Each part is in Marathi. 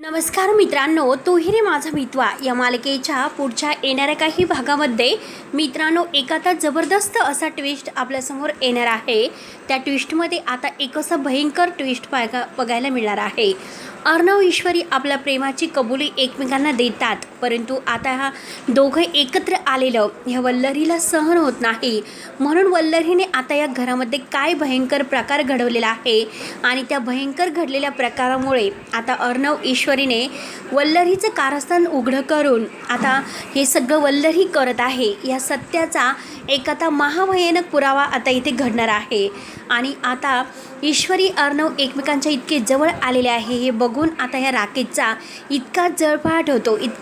नमस्कार मित्रांनो, तुहिरे माझा मितवा या मालिकेच्या पुढच्या येणाऱ्या काही भागामध्ये मित्रांनो एक आता जबरदस्त असा ट्विस्ट आपल्यासमोर येणार आहे। त्या ट्विस्टमध्ये आता एक असा भयंकर ट्विस्ट बघायला मिळणार आहे। अर्णव ईश्वरी आपल्या प्रेमाची कबुली एकमेकांना देतात, परंतु आता हा दोघं एकत्र आलेलं ह्या वल्लरीला सहन होत नाही। म्हणून वल्लरीने आता या घरामध्ये काय भयंकर प्रकार घडवलेला आहे आणि त्या भयंकर घडलेल्या प्रकारामुळे आता अर्णव ईश्वरीने वल्लरीचं कारस्थान उघडं करून आता हे सगळं वल्लरी करत आहे या सत्याचा एक आता महाभयानक पुरावा आता इथे घडणार आहे। आणि आता ईश्वरी अर्णव एकमेकांच्या इतके जवळ आलेले आहे हे बघून आता या राकेशचा इतका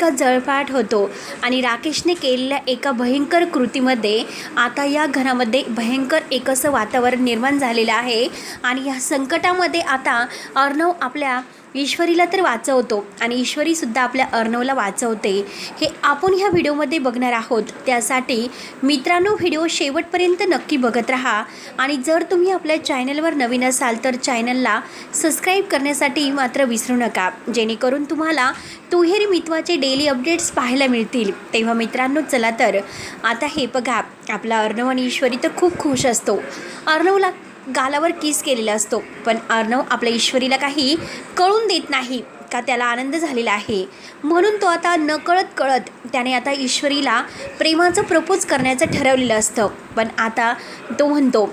जळफाट होतो आणि राकेशने केलेल्या एका भयंकर कृतीमध्ये आता या घरामध्ये भयंकर एक असं वातावरण निर्माण झालेलं आहे। आणि या संकटामध्ये आता अर्णव आपल्या ईश्वरीला तर वाचवतो आणि ईश्वरीसुद्धा आपल्या अर्णवला वाचवते, हे आपण ह्या व्हिडिओमध्ये बघणार आहोत। त्यासाठी मित्रांनो व्हिडिओ शेवटपर्यंत नक्की बघत राहा आणि जर तुम्ही आपल्या चॅनलवर नवीन असाल तर चॅनलला सबस्क्राईब करण्यासाठी मात्र विसरू नका, जेणेकरून तुम्हाला तुहेरी मितवाचे डेली अपडेट्स पाहायला मिळतील। तेव्हा मित्रांनो चला तर आता हे बघा, आपला अर्णव आणि ईश्वरी तर खूप खुश असतो। अर्णवला गालावर किस केलेला असतो, पण अर्णव आपल्या ईश्वरीला काही कळून देत नाही का त्याला आनंद झालेला आहे। म्हणून तो आता कळत त्याने आता ईश्वरीला प्रेमाचं प्रपोज करण्याचं ठरवलेलं असतं। पण आता तो म्हणतो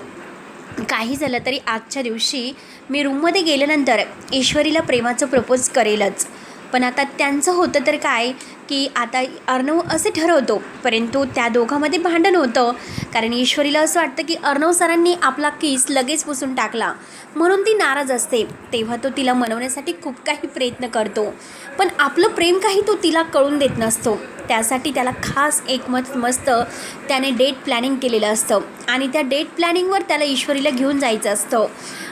काही झालं तरी आजच्या दिवशी मी रूममध्ये गेल्यानंतर ईश्वरीला प्रेमाचं प्रपोज करेलच। पण आता त्यांचं होतं तर काय की आता अर्णव असे ठरवतो, परंतु त्या दोघांमध्ये भांडण होतं, कारण ईश्वरीला असं वाटतं की अर्णव सरांनी आपला किस लगेच पुसून टाकला म्हणून ती नाराज असते। तेव्हा तो तिला मनवण्यासाठी खूप काही प्रयत्न करतो, पण आपलं प्रेम काही तो तिला कळून देत नसतो। त्यासाठी त्याला खास एक मस्त त्याने डेट प्लॅनिंग केलेलं असतं आणि त्या डेट प्लॅनिंगवर त्याला ईश्वरीला घेऊन जायचं असतं।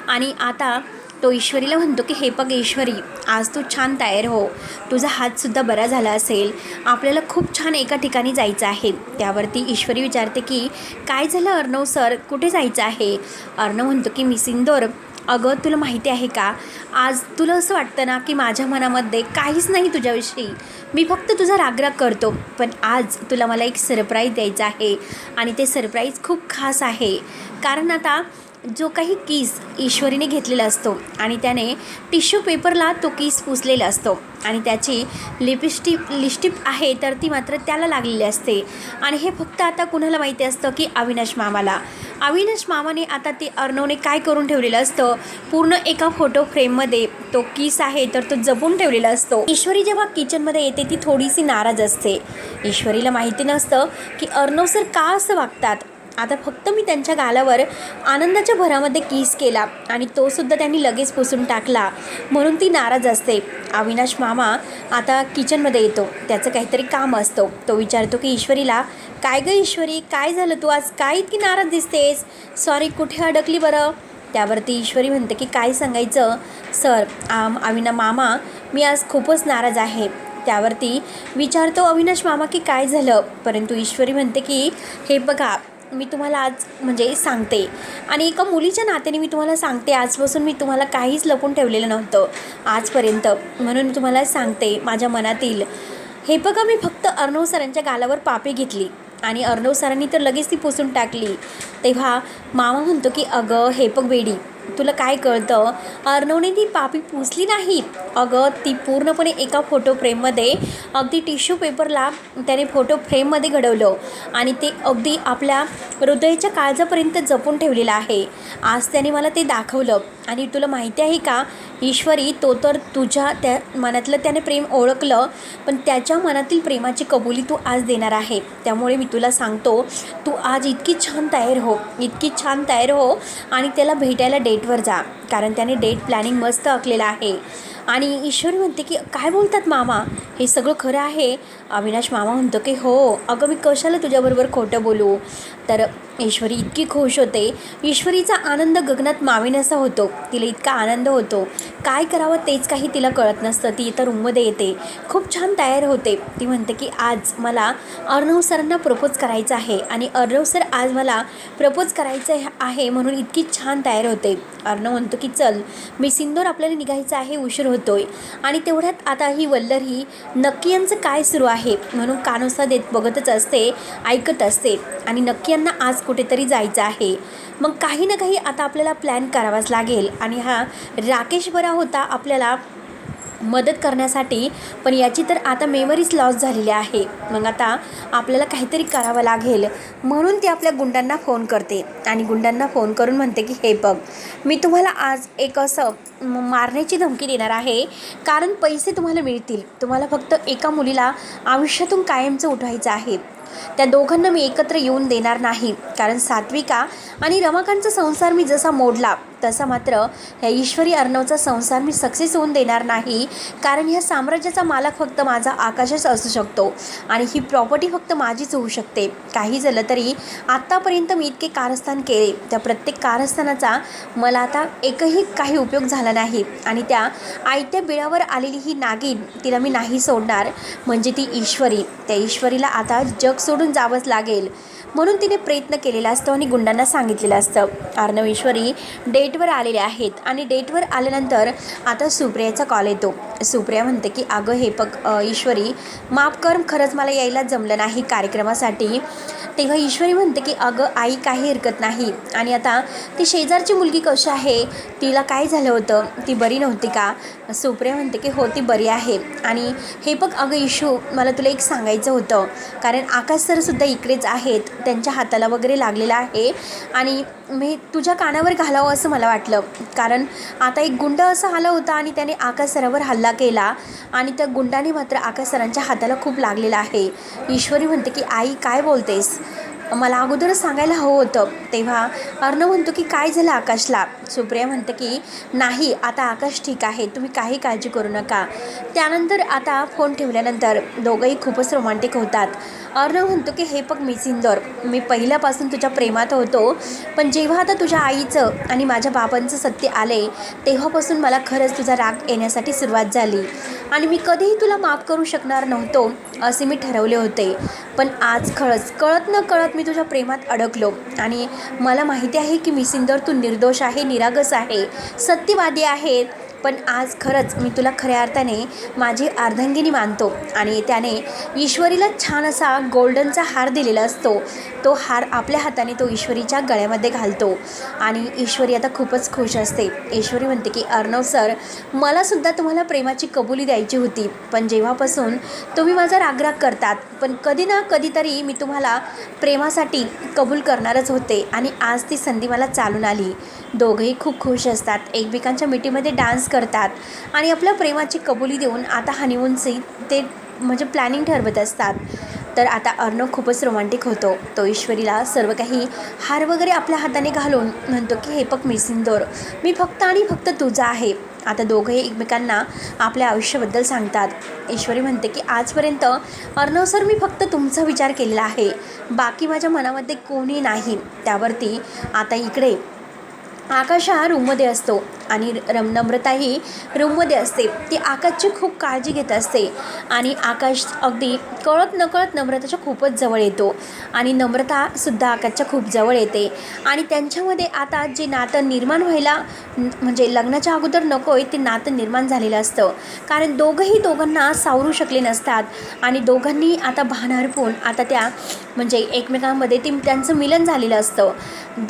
आणि आता तो ईश्वरीला म्हणतो की हे बघ ईश्वरी, आज तू छान तयार हो, तुझा हातसुद्धा बरा झाला असेल, आपल्याला खूप छान एका ठिकाणी जायचं आहे। त्यावरती ईश्वरी विचारते की काय झालं अर्णव सर, कुठे जायचं आहे? अर्णव म्हणतो की मी सिंदूर, अगं तुला माहिती आहे का, आज तुला असं वाटतं ना की माझ्या मनामध्ये काहीच नाही तुझ्याविषयी, मी फक्त तुझा रागराग करतो, पण आज तुला मला एक सरप्राईज द्यायचं आहे आणि ते सरप्राईज खूप खास आहे। कारण आता जो काही किस ईश्वरीने घेतलेला असतो आणि त्याने टिश्यू पेपरला तो किस पुसलेला असतो आणि त्याची लिपस्टिक आहे तर ती मात्र त्याला लागलेली असते। आणि हे फक्त आता कुणाला माहिती असतं की अविनाश मामाने आता ते अर्णवने काय करून ठेवलेलं असतं, पूर्ण एका फोटो फ्रेममध्ये तो किस आहे तर तो जपून ठेवलेला असतो। ईश्वरी जेव्हा किचनमध्ये येते ती थोडीशी नाराज असते। ईश्वरीला माहिती नसतं की अर्णव सर का असं वागतात। आता फक्त मी त्यांच्या गालावर आनंदाच्या भरामध्ये किस केला आणि तोसुद्धा त्यांनी लगेच पुसून टाकला म्हणून ती नाराज असते। अविनाश मामा आता किचनमध्ये येतो, त्याचं काहीतरी काम असतं। तो विचारतो की ईश्वरीला, काय गं ईश्वरी, काय झालं, तू आज काय इतकी नाराज दिसतेस, सॉरी कुठे अडकली बरं? त्यावरती ईश्वरी म्हणते की काय सांगायचं सर, मामा मी आज खूपच नाराज आहे। त्यावरती विचारतो अविनाश मामा की काय झालं, परंतु ईश्वरी म्हणते की हे बघा, मी तुम्हाला आज म्हणजे सांगते आणि एका मुलीच्या नात्याने मी तुम्हाला सांगते, आजपासून मी तुम्हाला काहीच लपून ठेवलेलं नव्हतं आजपर्यंत, म्हणून मी तुम्हाला सांगते माझ्या मनातील। हे बघा, मी फक्त अर्णव सरांच्या गालावर पापी घेतली आणि अर्णव सरांनी तर लगेच ती पुसून टाकली। तेव्हा मामा म्हणतो की अगं हे बघ बेडी, तुला काय कळतं, अर्णवने ती पापी पुसली नाही, अगं ती पूर्णपणे एका फोटो फ्रेममध्ये अगदी टिश्यू पेपरला त्याने फोटो फ्रेममध्ये घडवलं आणि ते अगदी आपल्या हृदयाच्या काळजापर्यंत जपून ठेवलेलं आहे। आज त्याने मला ते दाखवलं आणि तुला माहिती आहे का ईश्वरी, तो तर तुझ्या त्या मनातलं त्याने प्रेम ओळखलं, पण त्याच्या मनातील प्रेमाची कबुली तू आज देणार आहे। त्यामुळे मी तुला सांगतो, तू आज इतकी छान तयार हो आणि त्याला भेटायला डेटवर जा, कारण त्याने डेट प्लॅनिंग मस्त आखलेलं आहे। आणि ईश्वरी म्हणते की काय बोलतात मामा, हे सगळं खरं आहे? अविनाश मामा म्हणतो की हो, अगं मी कशाला तुझ्याबरोबर खोटं बोलू, तर ईश्वरी इतकी खुश होते. ईश्वरीचा आनंद गगनात मावेनासा होतो. तिला इतका आनंद होतो, काय करावं तेच काही तिला कळत नसतं. ती इथं रूममध्ये येते, खूप छान तयार होते. ती म्हणते की आज मला अर्णव सरांना प्रपोज करायचं आहे आणि अर्णव सर आज मला प्रपोज करायचं आहे म्हणून इतकी छान तयार होते. अर्णव म्हणतो की चल मी सिंदूर आपल्याला निघायचं आहे, उशीर होतोय. आणि तेवढ्यात आता ही वल्लरी नक्की यांचं काय सुरू आहे म्हणून कानोसा देत बघतच असते, ऐकत असते. आणि नक्की यांना आज कुठेतरी जायचं आहे. मग काही ना काही आता आपल्याला प्लॅन करावाच लागेल. आणि हा राकेश बरा होता आपल्याला मदत करण्यासाठी, पण याची तर आता मेमरीज लॉस झालेली आहे. मग आता आपल्याला काहीतरी करावं लागेल म्हणून ती आपल्या गुंडांना फोन करते आणि गुंडांना फोन करून म्हणते की हे बघ, मी तुम्हाला आज एक असं मारण्याची धमकी देणार आहे, कारण पैसे तुम्हाला मिळतील. तुम्हाला फक्त एका मुलीला आयुष्यातून कायमचं उठवायचं आहे. त्या दोघांना मी एकत्र येऊन देणार नाही, कारण सात्विका आणि रमाकांतचा संसार मी जसा मोडला तसा मात्र ह्या ईश्वरी अर्णवचा संसार मी सक्सेस होऊन देणार नाही, कारण ह्या साम्राज्याचा मालक फक्त माझा आकाशच असू शकतो आणि ही प्रॉपर्टी फक्त माझीच होऊ शकते. काही झालं तरी आत्तापर्यंत मी इतके कारस्थान केले, त्या प्रत्येक कारस्थानाचा मला आता एकही काही उपयोग झाला नाही. आणि त्या आयत्या बिळावर आलेली ही नागिन, तिला मी नाही सोडणार, म्हणजे ती ईश्वरी. त्या ईश्वरीला आता जग सोडून जावंच लागेल म्हणून तिने प्रयत्न केलेला असतो आणि गुंडांना सांगितलेलं असतं. अर्णव ईश्वरी डेटवर आलेले आहेत आणि डेटवर आल्यानंतर आता सुप्रियाचा कॉल येतो. सुप्रिया म्हणते की अगं हे ईश्वरी माफ कर, खरंच मला यायला जमलं नाही कार्यक्रमासाठी. तेव्हा ईश्वरी म्हणते की अगं आई काही हरकत नाही. आणि आता ती शेजारची मुलगी कशी आहे, तिला काय झालं होतं, ती बरी नव्हती का? सुप्रिया म्हणते की हो ती बरी आहे. आणि हे बघ अगं इशू, मला तुला एक सांगायचं होतं, कारण आकाश सरसुद्धा इकडेच आहेत, त्यांच्या हाताला वगैरे लागलेलं आहे आणि मी तुझ्या कानावर घालावं असं मला वाटलं, कारण आता एक गुंड असं आला होता आणि त्याने आकाश सरावर हल्ला केला आणि त्या गुंडाने मात्र आकाश सरांच्या हाताला खूप लागलेलं आहे. ईश्वरी म्हणते की आई काय बोलतेस, मला अगोदरच सांगायला हवं होतं. तेव्हा अर्णव म्हणतो की काय झालं आकाशला? सुप्रिया म्हणते की नाही, आता आकाश ठीक आहे, तुम्ही काही काळजी करू नका. त्यानंतर आता फोन ठेवल्यानंतर दोघंही खूपच रोमॅन्टिक होतात. अर्णव म्हणतो की हे बघ मिसिंदर, मी पहिल्यापासून तुझ्या प्रेमात होतो, पण जेव्हा आता तुझ्या आईचं आणि माझ्या बाबांचं सत्य आले तेव्हापासून मला खरंच तुझा राग येण्यासाठी सुरुवात झाली आणि मी कधीही तुला माफ करू शकणार नव्हतो असे मी ठरवले होते. पण आज खरंच कळत न कळत मी तुझ्या प्रेमात अडकलो आणि मला माहिती आहे की मिसिंदर तू निर्दोष आहे, निरागस आहे, सत्यवादी आहे. पण आज खरंच मी तुला खऱ्या अर्थाने माझी अर्धांगिनी मानतो. आणि त्याने ईश्वरीला छान असा गोल्डनचा हार दिलेला असतो, तो हार आपल्या हाताने तो ईश्वरीच्या गळ्यामध्ये घालतो आणि ईश्वरी आता खूपच खुश असते. ईश्वरी म्हणते की अर्णव सर, मलासुद्धा तुम्हाला प्रेमाची कबुली द्यायची होती, पण जेव्हापासून तुम्ही माझा रागराग करतात, पण कधी ना कधीतरी मी तुम्हाला प्रेमासाठी कबूल करणारच होते आणि आज ती संधी मला चालून आली. दोघंही खूप खुश असतात, एकमेकांच्या मिठीमध्ये डान्स करतात आणि आपल्या प्रेमाची कबुली देऊन आता हनीमूनचे ते म्हणजे प्लॅनिंग ठरवत असतात. तर आता अर्णव खूपच रोमॅन्टिक होतो. तो ईश्वरीला सर्व काही हार वगैरे आपल्या हाताने घालून म्हणतो की हे बघ मिसिंदोर, मी फक्त आणि फक्त तुझा आहे. आता दोघंही एकमेकांना आपल्या आयुष्याबद्दल सांगतात. ईश्वरी म्हणते की आजपर्यंत अर्णव सर मी फक्त तुमचा विचार केलेला आहे, बाकी माझ्या मनामध्ये कोणी नाही. त्यावरती आता इकडे आकाश हा रूममध्ये असतो आणि नम्रताही रूममध्ये असते. ती आकाशची खूप काळजी घेत असते आणि आकाश अगदी कळत नकळत नम्रताच्या खूपच जवळ येतो आणि नम्रतासुद्धा आकाशच्या खूप जवळ येते आणि त्यांच्यामध्ये आता जे नातं निर्माण व्हायला म्हणजे लग्नाच्या अगोदर नको आहे ते नातं निर्माण झालेलं असतं, कारण दोघांना सावरू शकले नसतात आणि दोघांनी आता भान हरपून आता त्या म्हणजे एकमेकांमध्ये त्यांचं मिलन झालेलं असतं.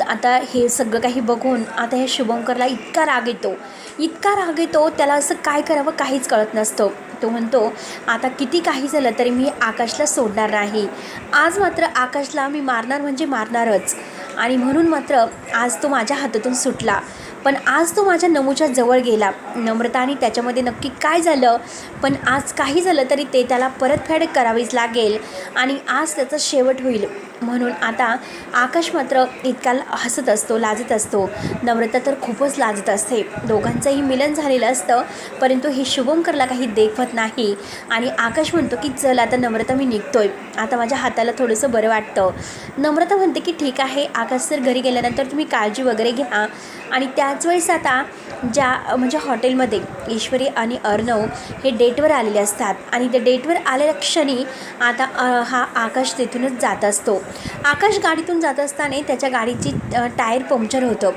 आता हे सगळं काही बघून आता ह्या शुभंकरला इतका राग येतो, त्याला असं काय करावं काहीच कळत नसतं. तो म्हणतो आता किती काही झालं तरी मी आकाशला सोडणार नाही, आज मात्र आकाशला मी मारणार म्हणजे मारणारच. आणि म्हणून मात्र आज तो माझ्या हातातून सुटला, पण आज तो माझ्या नमूच्या जवळ गेला. नम्रता आणि त्याच्यामध्ये नक्की काय झालं, पण आज काही झालं तरी ते त्याला परतफेड करावीच लागेल आणि आज त्याचा शेवट होईल. म्हणून आता आकाश मात्र इतका हसत असतो, लाजत असतो. नम्रता तर खूपच लाजत असते. दोघांचंही मिलन झालेलं असतं, परंतु हे शुभंकरला काही देखवत नाही. आणि आकाश म्हणतो की चल आता नम्रता मी निघतोय, आता माझ्या हाताला थोडंसं बरं वाटतं. नम्रता म्हणते की ठीक आहे आकाश सर, घरी गेल्यानंतर तुम्ही काळजी वगैरे घ्या. आणि त्याच वेळेस आता म्हणजे हॉटेलमध्ये ईश्वरी आणि अर्णव हे डेटवर आलेले असतात. आणि त्या डेटवर आलेल्या क्षणी आता हा आकाश तिथूनच जात असतो. आकाश गाडीतून जात असताना त्याच्या गाडीची टायर पंक्चर होतं,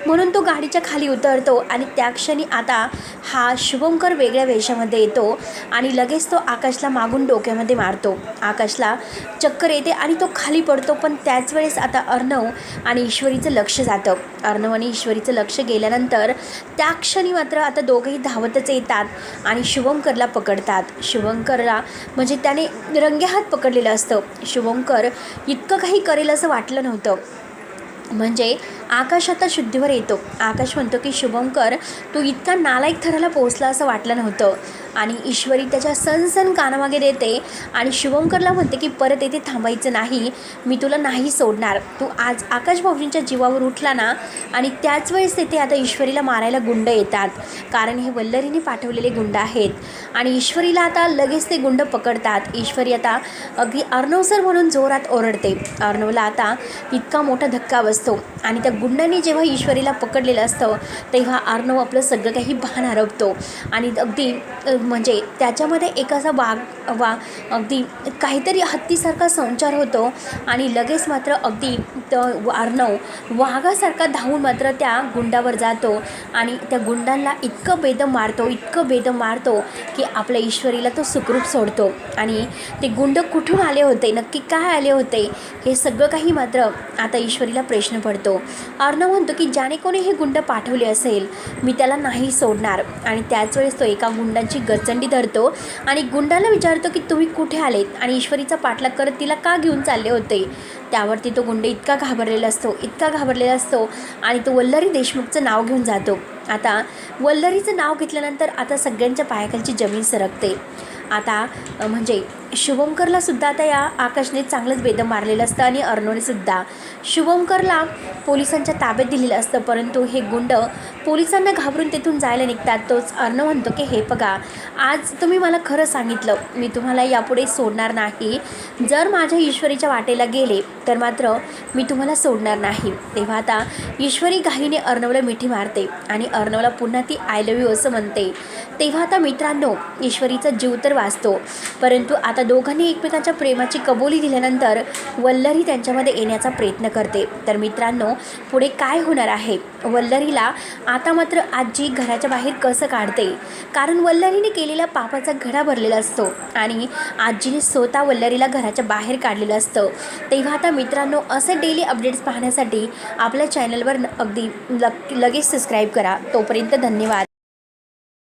म्हणून तो गाडीच्या खाली उतरतो. आणि त्या क्षणी आता हा शुभंकर वेगळ्या वेशामध्ये येतो आणि लगेच तो आकाशला मागून डोक्यामध्ये मारतो. आकाशला चक्कर येते आणि तो खाली पडतो. पण त्याच वेळेस आता अर्णव आणि ईश्वरीचं लक्ष जातं. अर्णव आणि ईश्वरीचं लक्ष गेल्यानंतर त्या क्षणी मात्र आता दोघंही धावतच येतात आणि शुभंकरला पकडतात. शुभंकरला म्हणजे त्याने रंगेहात पकडलेलं असतं. शुभंकर इतकं काही करेल असं वाटलं नव्हतं. म्हणजे आकाश आता शुद्धीवर येतो. आकाश म्हणतो की शुभंकर, तू इतका नालायक थराला पोहोचला असं वाटलं नव्हतं. आणि ईश्वरी त्याच्या सनसन कानामागे देते आणि शुभंकरला म्हणते की परत येथे थांबायचं नाही, मी तुला नाही सोडणार. तू आज आकाश भाऊजींच्या जीवावर उठला ना. आणि त्याच वेळेस तेथे आता ईश्वरीला मारायला गुंड येतात, कारण हे वल्लरीने पाठवलेले गुंड आहेत. आणि ईश्वरीला आता लगेच ते गुंड पकडतात. ईश्वरी आता अगदी अर्णव सर म्हणून जोरात ओरडते. अर्णवला आता इतका मोठा धक्का बसतो. आणि त्या गुंडांनी जेव्हा ईश्वरीला पकडलेलं असतं तेव्हा अर्णव आपलं सगळं काही भान हरवतो. आणि अगदी म्हणजे त्याच्यामध्ये एक असा अगदी काहीतरी हत्तीसारखा संचार होतो. आणि लगेच मात्र अगदी अर्णव वाघासारखा धावून मात्र त्या गुंडावर जातो आणि त्या गुंडांना इतकं बेदम मारतो की आपल्या ईश्वरीला तो सुखरूप सोडतो. आणि ते गुंड कुठून आले होते, नक्की काय आले होते, हे सगळं काही मात्र आता ईश्वरीला प्रश्न पडतो. अर्णव म्हणतो की ज्याने कोणी हे गुंड पाठवले असेल मी त्याला नाही सोडणार. आणि त्याच वेळेस तो एका गुंडांची गचंडी धरतो आणि गुंडाला विचारतो की तुम्ही कुठे आलेत आणि ईश्वरीचा पाठलाग करत तिला का घेऊन चालले होते. त्यावरती तो गुंड इतका घाबरलेला असतो आणि तो वल्लरी देशमुखचं नाव घेऊन जातो. आता वल्लरीचं नाव घेतल्यानंतर आता सगळ्यांच्या पायाखालची जमीन सरकते. आता म्हणजे शुभंकरला सुद्धा आता या आकाशने चांगलंच बेदम मारलेलं असतं आणि अर्णवने सुद्धा शुभंकरला पोलिसांच्या ताब्यात दिलेलं असतं. परंतु हे गुंड पोलिसांना घाबरून तेथून जायला निघतात. तोच अर्णव म्हणतो की हे बघा, आज तुम्ही मला खरं सांगितलं, मी तुम्हाला यापुढे सोडणार नाही. जर माझ्या ईश्वरीच्या वाटेला गेले तर मात्र मी तुम्हाला सोडणार नाही. तेव्हा आता ईश्वरी घाईने अर्णवला मिठी मारते आणि अर्णवला पुन्हा ती आय लव्ह यू असं म्हणते. तेव्हा आता मित्रांनो, ईश्वरीचा जीव तर वाचतो, परंतु आता दोघांनी एकमेकांच्या प्रेमाची कबुली दिल्यानंतर वल्लरी त्यांच्यामध्ये येण्याचा प्रयत्न करते. तर मित्रांनो, पुढे काय होणार आहे, वल्लरीला आता मात्र आजी घराच्या बाहेर कसं काढते, कारण वल्लरीने केलेल्या पापाचा घडा भरलेला असतो आणि आजीने स्वतः वल्लरीला घराच्या बाहेर काढलेलं असतं. तेव्हा आता मित्रांनो, असे डेली अपडेट्स पाहण्यासाठी आपल्या चॅनलवर अगदी लगेच सबस्क्राईब करा. तोपर्यंत धन्यवाद.